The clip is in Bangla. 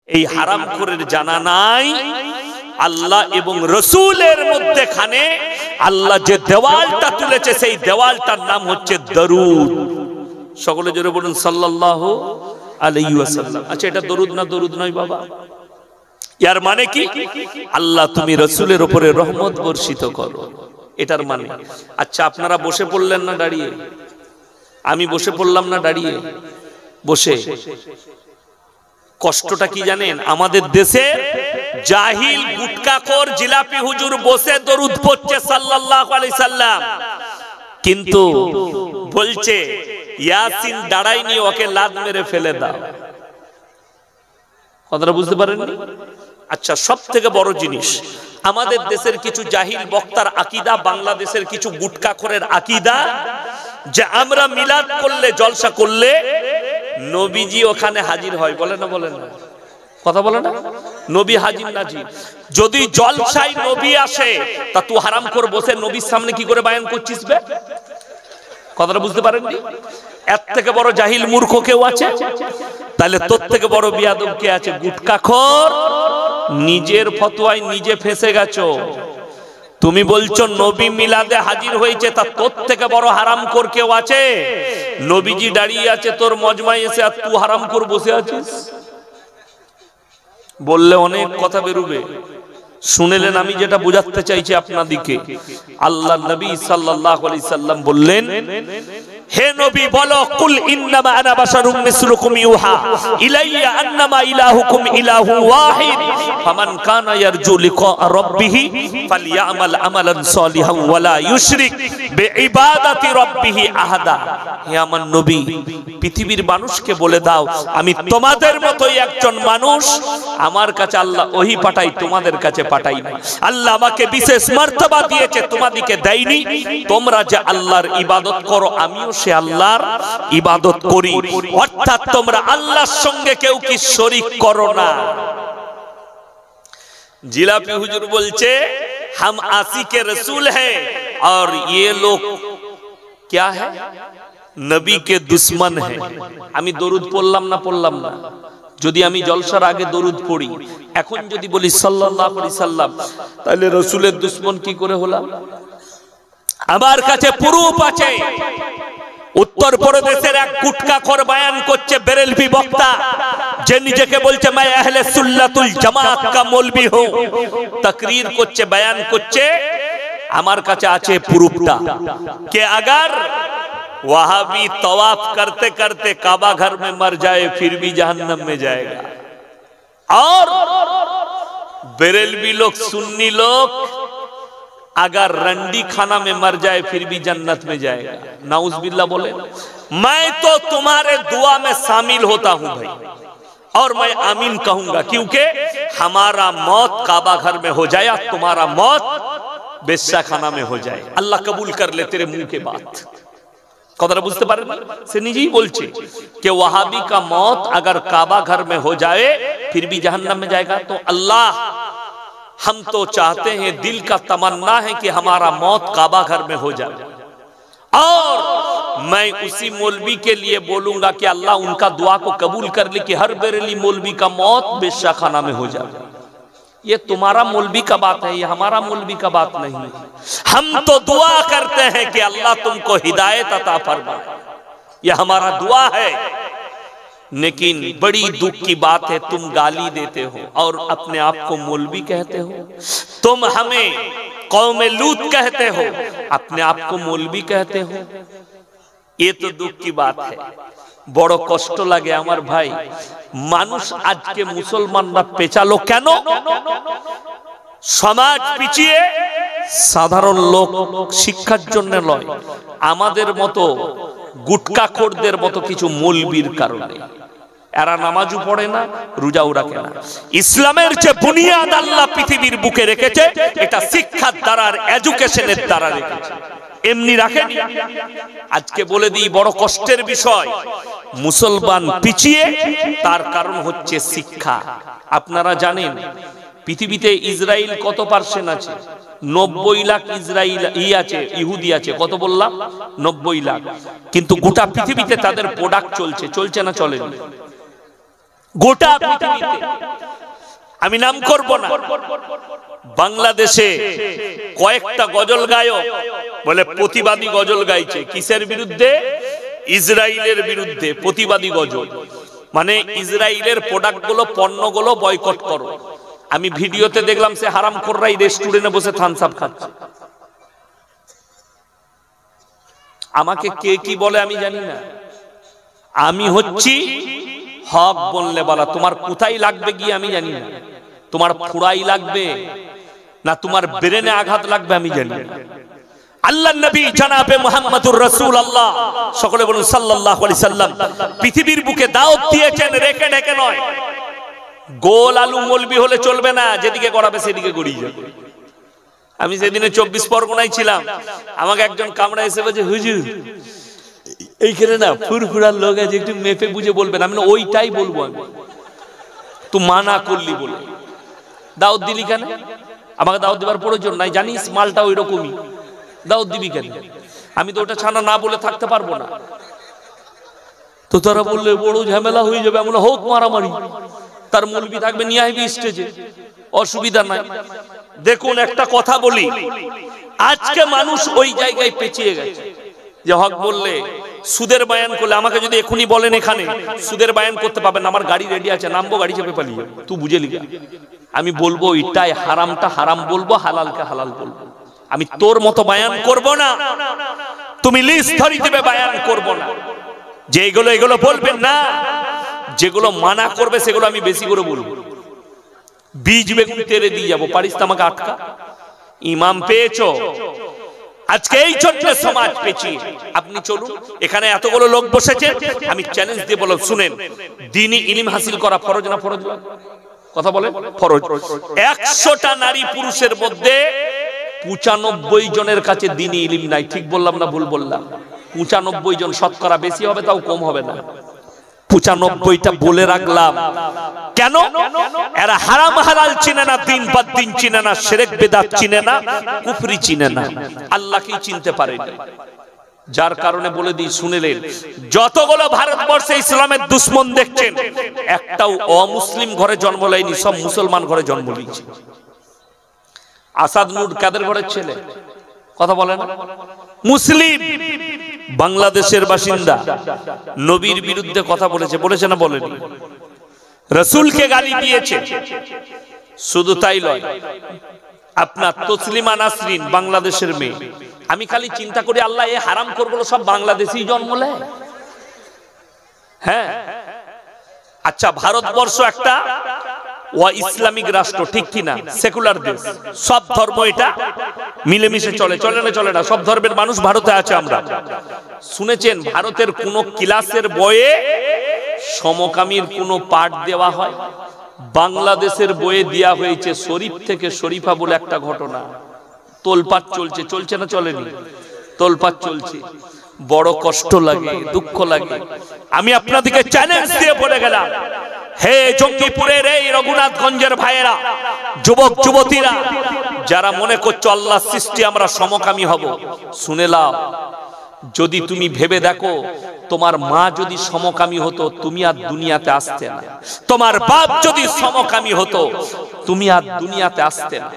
এই হারামখোরের জানা নাই আল্লাহ এবং রসুলের মধ্যখানে আল্লাহ যে দেওয়ালটা তুলেছে সেই দেওয়ালটার নাম হচ্ছে দরুদ। সকলে জোরে বলুন সাল্লাল্লাহু আলাইহি ওয়াসাল্লাম। আচ্ছা, এটা দরুদ না দরুদ নয় বাবা? এর মানে কি? আল্লাহ তুমি রসুলের উপরে রহমত বর্ষিত করো, এটার মানে। আচ্ছা, আপনারা বসে পড়লেন না দাঁড়িয়ে? আমি বসে পড়লাম না দাঁড়িয়ে? বসে। কষ্টটা কি জানেন? আমাদের দেশে জাহিল গুটকাখোর জিলাপি হুজুর বসে দরুদ পড়ছে সাল্লাল্লাহু আলাইহি সাল্লাম, কিন্তু বলছে ইয়াসিন দাঁড়ায়নি, ওকে লাত মেরে ফেলে দাও। কথাটা বুঝতে পারেন? আচ্ছা, সব থেকে বড় জিনিস আমাদের দেশের কিছু জাহিল বক্তার আকীদা, বাংলাদেশের কিছু গুটকাখোরের আকীদা যে আমরা মিলাদ করলে, জলসা করলে নবীজি ওখানে হাজির হয়। বলে না? বলে না? কথা বলে না? নবী হাজির নাজির। যদি জলসায় নবী আসে তা তুই হারামখোর বসে নবীর সামনে কি করে বয়ান করছিস বে? কথাটা বুঝতে পারেননি? এর থেকে বড় জাহিল মূর্খ কেউ আছে? তাহলে তোর থেকে বড় বিয়াদব কে আছে? গুটকাখোর। নিজের ফতোয়ায় নিজে ফেঁসে গেছো। তুমি বলছো নবী মিলাদে হাজির হয়েছে, তা তোর থেকে বড় হারামখোর কেউ আছে? নবীজি দাঁড়িয়ে আছে তোর মজমায় এসে, আর তুই হারামখোর বসে আছিস। বললে অনেক কথা বেরোবে। শুনেলেন আমি যেটা বোঝাতে চাইছি আপনাদিকে? আল্লাহ নবী সাল্লাল্লাহু আলাইহি সাল্লাম বললেন, হে নবী বলো, কুল ইন্নামা আনা বাশারুম মিসলুকুম ইউহা ইলাইয়া আন্নামা ইলাহুকুম ইলাহু ওয়াহিদ ফামান কানা ইয়ারজু লিকা রাব্বিহি ফালইয়ামাল আমালান সালিহান ওয়ালা ইউশরিক বিইবাদাতি রাব্বিহি আহাদা। হে আমার নবী, পৃথিবীর মানুষকে বলে দাও আমি তোমাদের মতোই একজন মানুষ। আমার কাছে আল্লাহ ওহী পাঠাই, তোমাদের কাছে পাঠাই না। আল্লাহ আমাকে বিশেষ মর্তবা দিয়েছে, তোমাদেরকে দেয়নি। তোমরা যে আল্লাহর ইবাদত করো, আমিও সে আল্লাহর ইবাদত করি। অর্থাৎ তোমরা আল্লাহর সঙ্গে কেউ কি শরীক করো না। জিলাপি হুজুর বলছে हम आशिके रसूल हैं और ये लोग क्या है? नबी के दुश्मन है। আমি দরুদ পড়লাম না? পড়লাম না? যদি আমি জলসার আগে দরুদ পড়ি, এখন যদি বলি সাল্লাল্লাহু আলাইহি সাল্লাম, তাহলে রাসূলের দুশমন কি করে হলাম? আমার কাছে প্রুফ আছে। উত্তর প্রদেশের এক গুটকাখোর বয়ান করছে, বেরেলভি বক্তা, যে নিজেকে বলছে मैं अहले सुन्नतुल जमात का मौलवी हूं, तकरीर করছে, বয়ান করছে। আমার কাছে আছে প্রুফটা कि अगर वहाबी तवाफ करते करते काबा घर में मर जाए फिर भी जहन्नम में जाएगा, और बेरेलवी लोग, सुन्नी लोग अगर रंडी खाना में मर जाए फिर भी जन्नत में जाएगा। नाउज़ुबिल्लाह बोले, मैं तो तुम्हारे दुआ में शामिल होता हूं भाई, और मैं आमीन कहूंगा, क्योंकि हमारा मौत काबा घर में हो जाए, तुम्हारा मौत बेश्या खाना में हो जाए। अल्लाह कबूल कर ले तेरे मुंह के बात। কথাটা বুঝতে পারেন? সে নিজেই বলছে कि वहाबी का मौत अगर काबा घर में हो जाए फिर भी जहन्नम में जाएगा। तो अल्लाह, हम तो चाहते हैं, दिल का तमन्ना है कि हमारा मौत काबा घर में हो जाए, और मैं उसी मौलवी के लिए बोलूंगा कि अल्लाह उनका दुआ को कबूल कर ले कि हर बेरेली मौलवी का मौत बेश्या खाना में हो जाए। ये तुम्हारा मौलवी का बात है, ये हमारा मौलवी का बात नहीं है। हम तो दुआ करते हैं कि अल्लाह तुमको हिदायत अता फरमाए, ये हमारा दुआ है। लेकिन बड़ी दुख की बात है, तुम गाली देते हो और अपने आप को मौलवी कहते हो। तुम हमें कौमे लूत कहते हो, अपने आप को मौलवी कहते हो। ये तो दुख की बात है। বড় কষ্ট লাগে আমার ভাই, মানুষ আজকে মুসলমানরা পেঁচালো কেন? সমাজ পিছিয়ে, সাধারণ লোক শিক্ষার জন্য নয়, আমাদের মতো গুটকাখোরদের মতো কিছু মৌলবীর কারণে। এরা নামাজও পড়ে না, রোজাও রাখে না। ইসলামের যে বুনিয়াদ আল্লাহ পৃথিবীর বুকে রেখেছে, এটা শিক্ষার দ্বারা, এডুকেশনের দ্বারা রেখেছে, এমনি রাখেনি। আজকে বলে দিই, বড় কষ্টের বিষয়, মুসলমান পিছিয়ে, তার কারণ হচ্ছে শিক্ষা। আপনারা জানেন পৃথিবীতে ইসরায়েল কত পার্সেন্ট আছে? 90 লাখ ইসরায়েল আছে, ইহুদি আছে। কত বললাম? 90 লাখ। কিন্তু গোটা পৃথিবীতে তাদের প্রোডাক্ট চলছে, চলছে না চলেনি? গোটা পৃথিবীতে। আমি নাম করব না, বাংলাদেশে কয়েকটা গজল গায়ক বলে প্রতিবাদী গজল গাইছে। কিসের বিরুদ্ধে? ইসরায়েলের বিরুদ্ধে প্রতিবাদী গজল। মানে ইসরায়েলের প্রোডাক্টগুলো, পণ্যগুলো বয়কট করো। আমি ভিডিওতে দেখলাম সে হারামখোররাই রেস্টুরেন্টে বসে থামস আপ খাচ্ছে। আমাকে কে কি বলে আমি জানি না, আমি হচ্ছি হক বললে বলা। তোমার কোথায় লাগবে গিয়ে আমি জানি না, তোমার ফুড়াই লাগবে না তোমার ব্রেনে আঘাত লাগবে আমি জানি না। আল্লাহর নবী জনাবে মুহাম্মদুর রাসূলুল্লাহ, সকলে বলুন সাল্লাল্লাহু আলাইহি সাল্লাম, পৃথিবীর বুকে দাওয়াত দিয়েছেন রেখে ঢেকে নয়। গোল আলু মলবি হলে চলবে না, যেদিকে গড়াবে সেদিকে গড়িয়ে যাবে। আমি সেদিনে 24 পরগনায় ছিলাম, আমাকে একজন কামড়া এসে বলছে, হুজুর এইখানে না ফুরফুরার লোক আছে, একটু মেপে বুঝে বলবেন। আমি ওইটাই বলবো, আমি তুই মানা করলি বলে দাওয়াত দিলি কেন? আমাকে দাওয়াত দেওয়ার প্রয়োজন নাই, জানিস মালটা ওই রকমই, দাওয়াত দিবি কেন? আমি তো ওটা ছাড়া না বলে থাকতে পারবো না। তো তারা বললে বড় ঝামেলা হয়ে যাবে, এমন হোক মারামারি, তার মৌলবি থাকবে নিয়ে আসবি স্টেজে, অসুবিধা নাই। দেখুন একটা কথা বলি, আজকে মানুষ ওই জায়গায় পেঁচিয়ে গেছে যে হক বললে, সুদের বায়ান করলে, আমাকে যদি এখনই বলেন এখানে সুদের বায়ান করতে পাবেন, আমার গাড়ি রেডি আছে, নামবো, গাড়ি চেপে পালিয়ে তুই বুঝে লিখা। আমি বলবো এটাই হারামটা হারাম বলবো, হালালকে হালাল বলবো। আমি তোর মতো বায়ান করব না, তুমি লিস্ট ধরি দেবে, বায়ান করব না। যে এগুলো বলবেন না, যেগুলো মানা করবে সেগুলো আমি বেশি করে বলবো। বীজ বেগুন তেরে দিয়ে যাবো, পারিস তো আমাকে আটকা? ইমাম পেয়েছো, আজকে এই জন্য সমাজ পেঁচিয়ে। আপনি চলুন, এখানে এতগুলো লোক বসেছে, আমি চ্যালেঞ্জ দিয়ে বললাম, শুনেন, দ্বীনি ইলম হাসিল করা ফরজ না ফরজ? কথা বলে ফরজ। 100টা নারী পুরুষের মধ্যে 95 জনের কাছে দ্বীনি ইলম নাই। ঠিক বললাম না ভুল বললাম? 95 জন, শতকরা বেশি হবে তাও কম হবে না। 95টা বলে রাখলাম কেন? এরা হারাম হালাল চিনে না, দিন বাদ দিন চিনে না, শিরক বিদআত চিনে না, কুফরি চিনে না, আল্লাহকেই চিনতে পারে না। যার কারণে বলে দিই, শুনেলেন, যতগুলো ভারতবর্ষে ইসলামের দুশ্মন দেখছেন, একটাও অমুসলিম ঘরে জন্ম নেয়নি, সব মুসলমান ঘরে জন্ম নিয়েছে। আসাদ নূর কাদের ঘরের ছেলে? কথা বলেন, মুসলিম, বাংলাদেশের বাসিন্দা, নবীর বিরুদ্ধে কথা বলেছে, বলেছে না বলেনি? রাসূলকে গালি দিয়েছে। শুধু তাই নয়, আপনার তসলিমা নাসরিন বাংলাদেশের মেয়ে। আমি খালি চিন্তা করি, আল্লাহ এই হারাম করগুলো সব বাংলাদেশী জন্ম নেয়। হ্যাঁ, আচ্ছা, ভারতবর্ষ একটা ইসলামিক রাষ্ট্র, ঠিক কিনা? সেকুলার দেশ, সব ধর্ম এটা মিলেমিশে চলে। চলে না? চলে না? সব ধর্মের মানুষ ভারতে আছে। আমরা শুনেছেন ভারতের কোন ক্লাসের বইয়ে সমকামীর কোন পাঠ দেওয়া হয়? বাংলাদেশের বইয়ে দেওয়া হয়েছে। শরীফ থেকে শরীফা বলে একটা ঘটনা, তোলপাট চলছে। চলছে না চলেনি? তোলপাট চলছে। বড় কষ্ট লাগে, দুঃখ লাগে। আমি আপনাদেরকে চ্যালেঞ্জ দিয়ে বলে গেলাম, হে জঙ্গিপুরের এই রঘুনাথগঞ্জের ভাইয়েরা, যুবক যুবতীরা, যারা মনে করছো আল্লাহ সৃষ্টি আমরা সমকামী হব, শুনে নাও, যদি তুমি ভেবে দেখো, তোমার মা যদি সমকামী হতো তুমি আর দুনিয়াতে আসতে না। তোমার বাপ যদি সমকামী হতো তুমি আর দুনিয়াতে আসতে না।